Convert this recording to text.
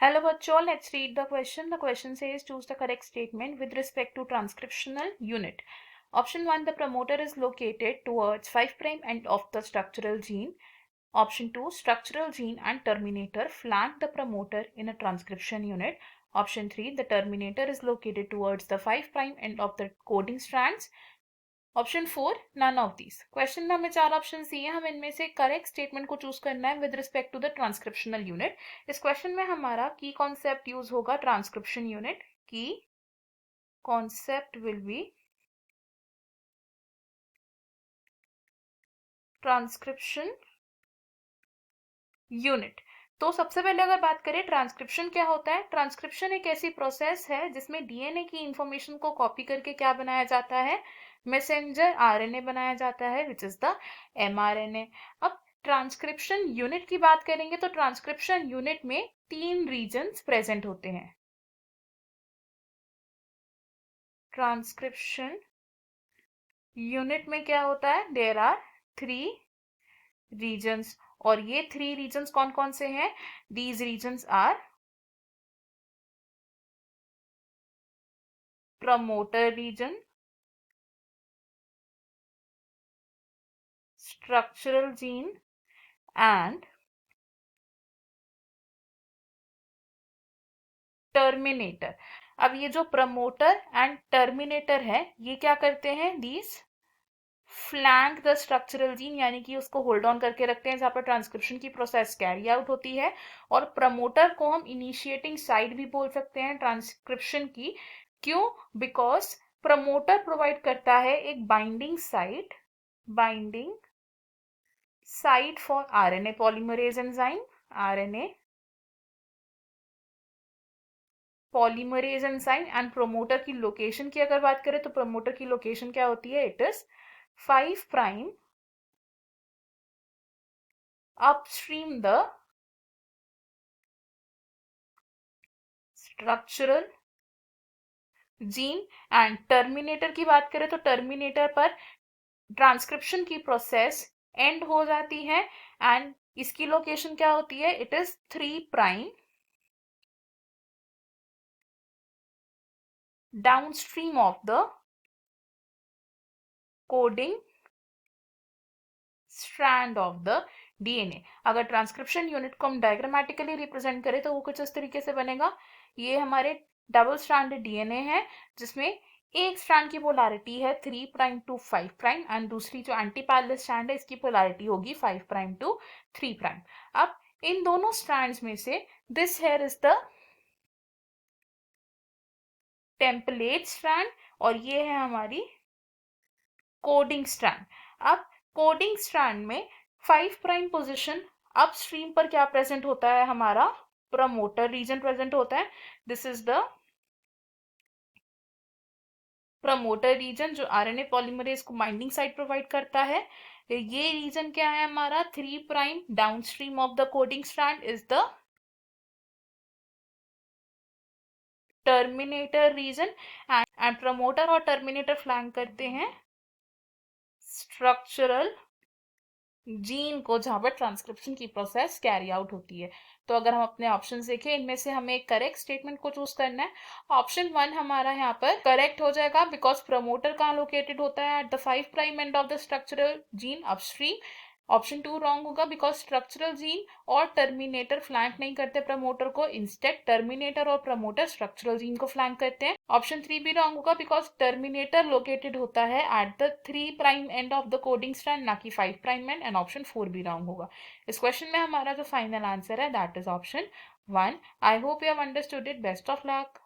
Hello बच्चों, let's read the question. The question says choose the correct statement with respect to transcriptional unit. Option 1, the promoter is located towards 5' end of the structural gene. Option 2, structural gene and terminator flank the promoter in a transcription unit. Option 3, the terminator is located towards the 5' end of the coding strands. Option 4 none of these. Question में हमें 4 option दिए, हम इनमें से correct statement को choose करना है with respect to the transcriptional unit. इस क्वेश्चन में हमारा की कॉन्सेप्ट यूज होगा transcription unit. Key concept will be transcription unit. तो सबसे पहले अगर बात करें ट्रांसक्रिप्शन क्या होता है, ट्रांसक्रिप्शन एक ऐसी प्रोसेस है जिसमें डीएनए की इंफॉर्मेशन को कॉपी करके क्या बनाया जाता है, मैसेंजर आरएनए बनाया जाता है विच इज द एमआरएनए। अब ट्रांसक्रिप्शन यूनिट की बात करेंगे तो ट्रांसक्रिप्शन यूनिट में 3 रीजन्स प्रेजेंट होते हैं। ट्रांसक्रिप्शन यूनिट में क्या होता है, देयर आर 3 रीजन्स, और ये 3 रीजन्स कौन कौन से हैं, these regions are promoter region, structural gene and terminator। अब ये जो प्रमोटर एंड टर्मिनेटर है ये क्या करते हैं, these flank the structural gene, यानी कि उसको होल्ड ऑन करके रखते हैं जहाँ पर ट्रांसक्रिप्शन की प्रोसेस कैरी आउट होती है। और प्रमोटर को हम इनिशिएटिंग साइट भी बोल सकते हैं ट्रांसक्रिप्शन की। क्यों, बिकॉज प्रमोटर प्रोवाइड करता है एक binding site for RNA polymerase enzyme, RNA polymerase enzyme. And promoter की लोकेशन की अगर बात करें तो प्रोमोटर की लोकेशन क्या होती है, it is 5' upstream the structural gene. And terminator की बात करें तो टर्मिनेटर पर ट्रांसक्रिप्शन की प्रोसेस एंड हो जाती है एंड इसकी लोकेशन क्या होती है, it is 3' downstream of the coding strand of the DNA. अगर ट्रांसक्रिप्शन यूनिट को हम डायग्रामेटिकली रिप्रेजेंट करें तो वो कुछ इस तरीके से बनेगा। ये हमारे डबल स्ट्रैंडेड डीएनए है जिसमें एक स्ट्रैंड की पोलैरिटी है 3' टू 5' एंड दूसरी जो एंटी पैरेलल स्ट्रैंड है इसकी पोलैरिटी होगी 5' टू 3'। अब इन दोनों स्ट्रैंड्स में से this here is the template strand और ये है हमारी कोडिंग स्ट्रैंड। अब कोडिंग स्ट्रैंड में 5' पोजीशन अपस्ट्रीम पर क्या प्रेजेंट होता है, हमारा प्रमोटर रीजन प्रेजेंट होता है। This is the promoter region जो आरएनए पॉलीमरेज को बाइंडिंग साइट प्रोवाइड करता है। ये रीजन क्या है हमारा, 3' downstream of the coding strand is the terminator region. And promoter और टर्मिनेटर फ्लैंक करते हैं स्ट्रक्चरल जीन को जहां पर ट्रांसक्रिप्शन की प्रोसेस कैरी आउट होती है। तो अगर हम अपने ऑप्शन देखें इनमें से हमें एक करेक्ट स्टेटमेंट को चूज करना है। ऑप्शन 1 हमारा यहाँ पर करेक्ट हो जाएगा बिकॉज प्रमोटर कहाँ लोकेटेड होता है, at the 5' end of the structural gene upstream. Option 2 wrong होगा बिकॉज स्ट्रक्चरल जीन और टर्मिनेटर फ्लैंक नहीं करते प्रमोटर को, इंस्टेड टर्मिनेटर और प्रमोटर स्ट्रक्चरल जीन को फ्लैंक करते हैं। ऑप्शन 3 भी रॉन्ग होगा बिकॉज टर्मिनेटर लोकेटेड होता है at the 3' end of the coding strand, ना कि 5' एंड। एंड ऑप्शन 4 भी रॉन्ग होगा। इस क्वेश्चन में हमारा जो फाइनल आंसर है that is option 1। I hope you have understood it. Best of luck.